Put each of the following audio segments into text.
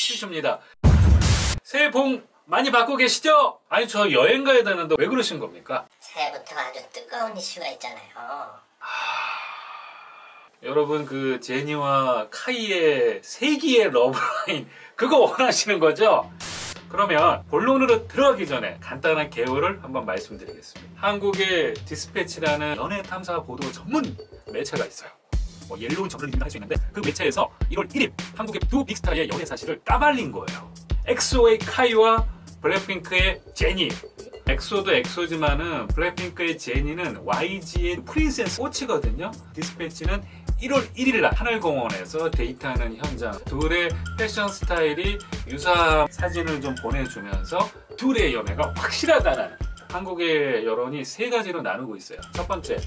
슈슈입니다. 새해 복 많이 받고 계시죠? 아니 저 여행 가야 되는데 왜 그러신 겁니까? 새해부터 아주 뜨거운 이슈가 있잖아요. 여러분 그 제니와 카이의 세기의 러브라인 그거 원하시는 거죠? 그러면 본론으로 들어가기 전에 간단한 개요를 한번 말씀드리겠습니다. 한국의 디스패치라는 연예 탐사 보도 전문 매체가 있어요. 뭐 옐로우 저널리즘도 할 수 있는데 그 매체에서 1월 1일 한국의 두 빅스타의 연애 사실을 까발린 거예요. 엑소의 카이와 블랙핑크의 제니. 엑소도 엑소지만은 블랙핑크의 제니는 YG의 프린세스 꽃이거든요. 디스패치는 1월 1일 날 하늘공원에서 데이트하는 현장. 둘의 패션 스타일이 유사한 사진을 좀 보내주면서 둘의 연애가 확실하다는 한국의 여론이 세 가지로 나누고 있어요. 첫 번째,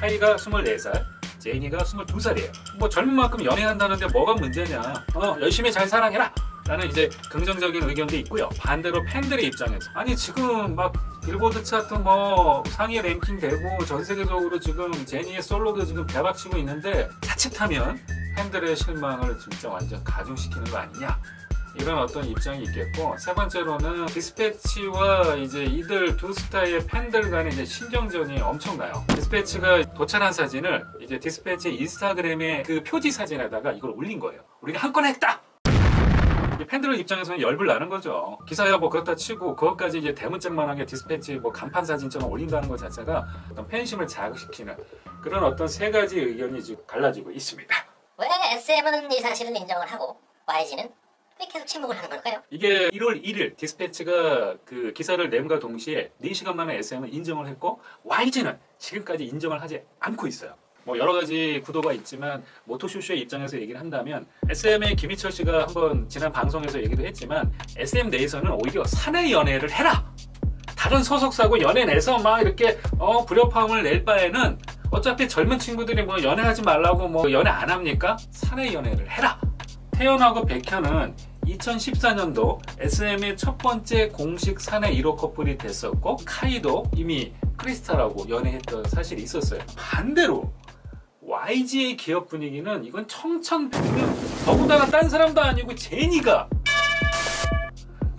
카이가 24살, 제니가 22살이에요. 뭐 젊은 만큼 연애한다는데 뭐가 문제냐. 열심히 잘 사랑해라. 라는 이제 긍정적인 의견도 있고요. 반대로 팬들의 입장에서 아니 지금 막 빌보드 차트 뭐 상위 랭킹 되고 전 세계적으로 지금 제니의 솔로도 지금 대박치고 있는데 자칫하면 팬들의 실망을 진짜 완전 가중시키는 거 아니냐. 이런 어떤 입장이 있겠고, 세 번째로는 디스패치와 이제 이들 두 스타의 팬들 간의 이제 신경전이 엄청나요. 디스패치가 도착한 사진을 이제 디스패치 인스타그램의 그 표지 사진에다가 이걸 올린 거예요. 우리가 한 건 했다! 팬들 입장에서는 열불 나는 거죠. 기사야 뭐 그렇다 치고 그것까지 이제 대문짝만하게 디스패치 뭐 간판 사진처럼 올린다는 것 자체가 어떤 팬심을 자극시키는 그런 어떤 세 가지 의견이 지금 갈라지고 있습니다. 왜 SM은 이 사실을 인정을 하고 YG는 왜 계속 침묵을 하는 걸까요? 이게 1월 1일 디스패치가 그 기사를 냄과 동시에 4시간 만에 SM은 인정을 했고 YG는 지금까지 인정을 하지 않고 있어요. 뭐 여러 가지 구도가 있지만 모토쇼쇼의 입장에서 얘기를 한다면 SM의 김희철 씨가 한번 지난 방송에서 얘기도 했지만 SM 내에서는 오히려 사내 연애를 해라! 다른 소속사고 연애 내서 막 이렇게 불협화음을 낼 바에는 어차피 젊은 친구들이 뭐 연애하지 말라고 뭐 연애 안 합니까? 사내 연애를 해라! 태연하고 백현은 2014년도 SM의 첫 번째 공식 사내 1호 커플이 됐었고 카이도 이미 크리스탈하고 연애했던 사실이 있었어요. 반대로 YG의 기업 분위기는 이건 청천벽력. 더군다나 딴 사람도 아니고 제니가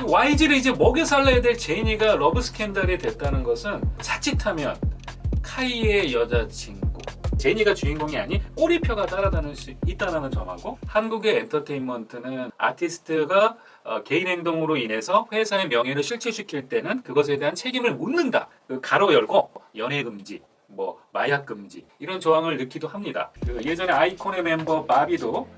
YG를 이제 먹여 살려야 될 제니가 러브 스캔들이 됐다는 것은 자칫하면 카이의 여자친구 제니가 주인공이 아닌 꼬리표가 따라다닐 수 있다는 점하고, 한국의 엔터테인먼트는 아티스트가 개인 행동으로 인해서 회사의 명예를 실추시킬 때는 그것에 대한 책임을 묻는다. 그 가로 열고 연애 금지, 뭐 마약 금지 이런 조항을 넣기도 합니다. 그 예전에 아이콘의 멤버 바비도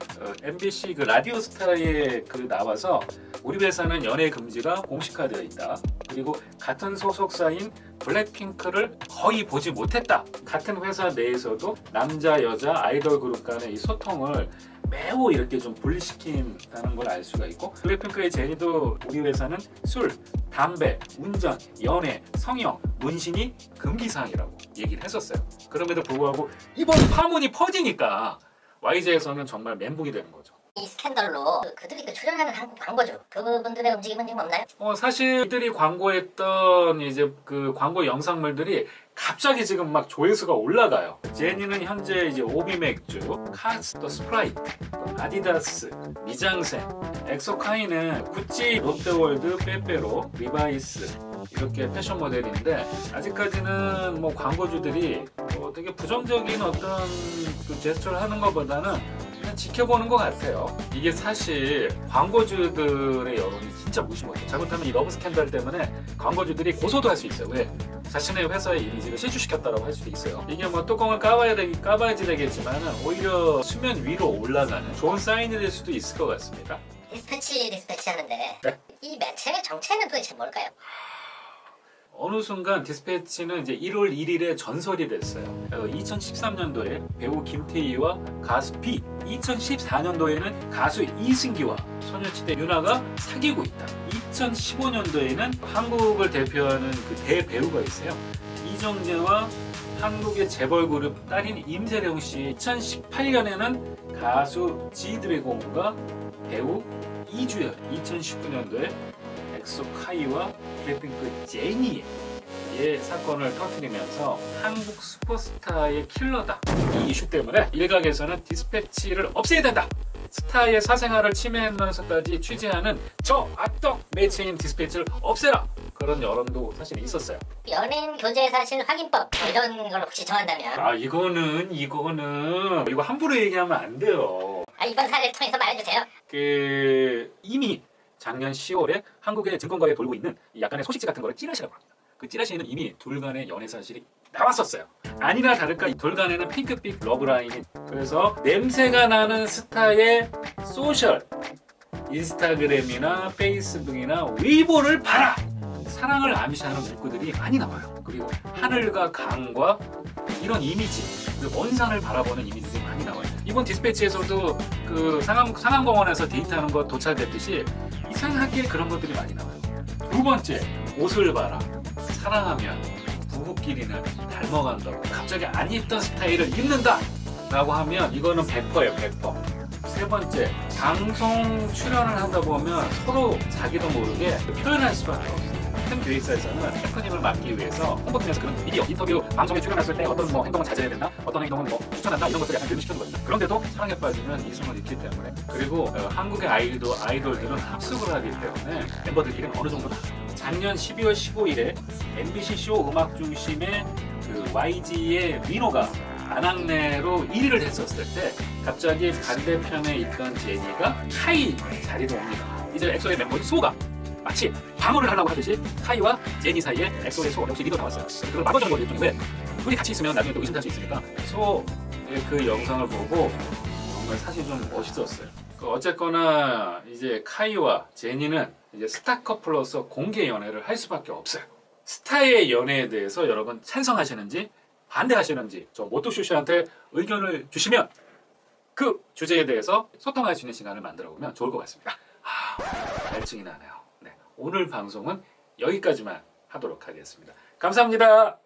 MBC 그 라디오스타에 그 나와서 우리 회사는 연애 금지가 공식화되어 있다. 그리고 같은 소속사인 블랙핑크를 거의 보지 못했다. 같은 회사 내에서도 남자 여자 아이돌 그룹 간의 이 소통을 매우 이렇게 좀 분리시킨다는 걸 알 수가 있고, 블랙핑크의 제니도 우리 회사는 술, 담배, 운전, 연애, 성형, 문신이 금기사항이라고 얘기를 했었어요. 그럼에도 불구하고 이번 파문이 퍼지니까 YG에서는 정말 멘붕이 되는 거죠. 이 스캔들로 그들이 출연하는 한국 광고주 그분들의 움직임은 지금 없나요? 사실 이들이 광고했던 이제 그 광고 영상물들이 갑자기 지금 막 조회수가 올라가요. 제니는 현재 이제 오비맥주, 카스터 스프라이트, 아디다스, 미장센, 엑소카이는 구찌, 롯데월드, 빼빼로, 리바이스 이렇게 패션 모델인데, 아직까지는 뭐 광고주들이 되게 부정적인 어떤 그 제스처를 하는 것보다는 그냥 지켜보는 것 같아요. 이게 사실 광고주들의 여론이 진짜 무심해요. 잘못하면 이 러브 스캔들 때문에 광고주들이 고소도 할 수 있어요. 왜? 자신의 회사의 이미지를 실추시켰다고 할 수도 있어요. 이게 뭐 뚜껑을 까봐야지 되겠지만 오히려 수면 위로 올라가는 좋은 사인이 될 수도 있을 것 같습니다. 디스패치 하는데 네? 이 매체의 정체는 도대체 뭘까요? 어느 순간 디스패치는 이제 1월 1일에 전설이 됐어요. 2013년도에 배우 김태희와 가수 B, 2014년도에는 가수 이승기와 소녀시대 유나가 사귀고 있다. 2015년도에는 한국을 대표하는 그 대배우가 있어요. 이정재와 한국의 재벌그룹 딸인 임세령 씨. 2018년에는 가수 지드래곤과 배우 이주연. 2019년도에 엑소 카이와 블랙핑크 제니의 사건을 터뜨리면서 한국 슈퍼스타의 킬러다. 이 이슈 때문에 일각에서는 디스패치를 없애야 된다. 스타의 사생활을 침해하면서까지 취재하는 저 악덕 매체인 디스패치를 없애라, 그런 여론도 사실 있었어요. 연예인 교제 사실 확인법 이런 걸 혹시 정한다면 아, 이거는 이거 함부로 얘기하면 안 돼요. 이번 사례를 통해서 말해주세요. 이미 작년 10월에 한국의 증권가에 돌고 있는 약간의 소식지 같은 거를 찌라시라고 합니다. 그 찌라시에는 이미 둘 간의 연애 사실이 나왔었어요. 아니나 다를까 이 둘 간에는 핑크빛 러브라인이, 그래서 냄새가 나는 스타의 소셜, 인스타그램이나 페이스북이나 웨이보를 봐라! 사랑을 암시하는 문구들이 많이 나와요. 그리고 하늘과 강과 이런 이미지, 먼 산을 바라보는 이미지들이 많이 나와요. 이번 디스패치에서도 그 상암공원에서 데이트하는 거 도착했듯이 이상하게 그런 것들이 많이 나와요. 두 번째, 옷을 봐라. 사랑하면 부부끼리는 닮아간다고. 갑자기 안 입던 스타일을 입는다 라고 하면 이거는 100%예요, 100%. 세 번째, 방송 출연을 하다 보면 서로 자기도 모르게 표현할 수밖에 없어요. 큰 기획사에서는 셰프님을 막기 위해서 홍보팀에서 그런 미디어, 인터뷰, 방송에 출연했을 때 어떤 행동을 자제해야 된다, 어떤 행동은 추천한다, 이런 것들 약간 교육시키는 거거든요. 그런데도 사랑에 빠지면 이성을 잃기 때문에, 그리고 한국의 아이돌들은 합숙을 하기 때문에 멤버들끼리는 어느 정도 나죠. 작년 12월 15일에 MBC 쇼 음악 중심의 그 YG의 민호가 안악내로 1위를 했었을 때 갑자기 반대편에 있던 제니가 카이 자리로 옵니다. 이제 엑소의 멤버인 소가 마치 방어를 하려고 하듯이 카이와 제니 사이에 엑소의 소 역시 리더 나왔어요. 그걸 막아주는 거죠. 왜? 둘이 같이 있으면 나중에 또 의심할 수 있으니까. 소의 그 영상을 보고 정말 사실 좀 멋있었어요. 어쨌거나 이제 카이와 제니는 이제 스타 커플로서 공개 연애를 할 수밖에 없어요. 스타의 연애에 대해서 여러분 찬성하시는지 반대하시는지 저 모토쇼씨한테 의견을 주시면 그 주제에 대해서 소통할 수 있는 시간을 만들어 보면 좋을 것 같습니다. 갈증이 나네요. 네, 오늘 방송은 여기까지만 하도록 하겠습니다. 감사합니다.